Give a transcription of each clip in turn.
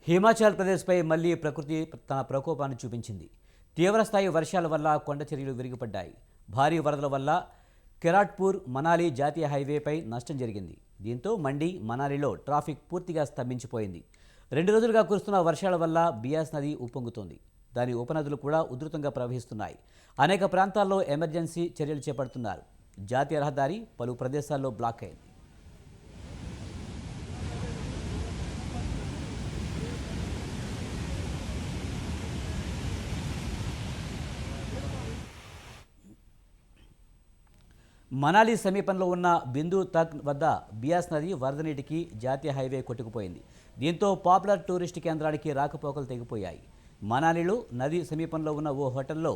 హిమాచల్ ప్రదేశ్పై మళ్లీ ప్రకృతి తన ప్రకోపాన్ని చూపించింది. తీవ్రస్థాయి వర్షాల వల్ల కొండ చర్యలు విరిగిపడ్డాయి. భారీ వరదల వల్ల కెరాట్పూర్ మనాలి జాతీయ హైవేపై నష్టం జరిగింది. దీంతో మండి మనాలిలో ట్రాఫిక్ పూర్తిగా స్తంభించిపోయింది. 2 రోజులుగా కురుస్తున్న వర్షాల వల్ల బియాస్ నది ఉప్పొంగుతోంది. దాని ఉపనదులు కూడా ఉధృతంగా ప్రవహిస్తున్నాయి. అనేక ప్రాంతాల్లో ఎమర్జెన్సీ చర్యలు చేపడుతున్నారు. జాతీయ రహదారి పలు ప్రదేశాల్లో బ్లాక్ అయింది. మనాలి సమీపంలో ఉన్న బిందు తగ్ వద్ద బియాస్ నది వరద నీటికి జాతీయ హైవే కొట్టుకుపోయింది. దీంతో పాపులర్ టూరిస్ట్ కేంద్రానికి రాకపోకలు తెగిపోయాయి. మనాలిలో నది సమీపంలో ఉన్న ఓ హోటల్లో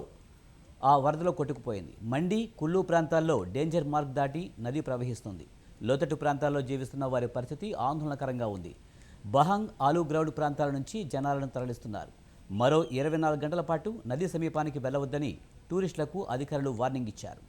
ఆ వరదలో కొట్టుకుపోయింది. మండి కుల్లు ప్రాంతాల్లో డేంజర్ మార్క్ దాటి నది ప్రవహిస్తుంది. లోతట్టు ప్రాంతాల్లో జీవిస్తున్న వారి పరిస్థితి ఆందోళనకరంగా ఉంది. బహంగ్ ఆలుగ్రౌడ్ ప్రాంతాల నుంచి జనాలను తరలిస్తున్నారు. మరో 24 గంటల పాటు నది సమీపానికి వెళ్లవద్దని టూరిస్టులకు అధికారులు వార్నింగ్ ఇచ్చారు.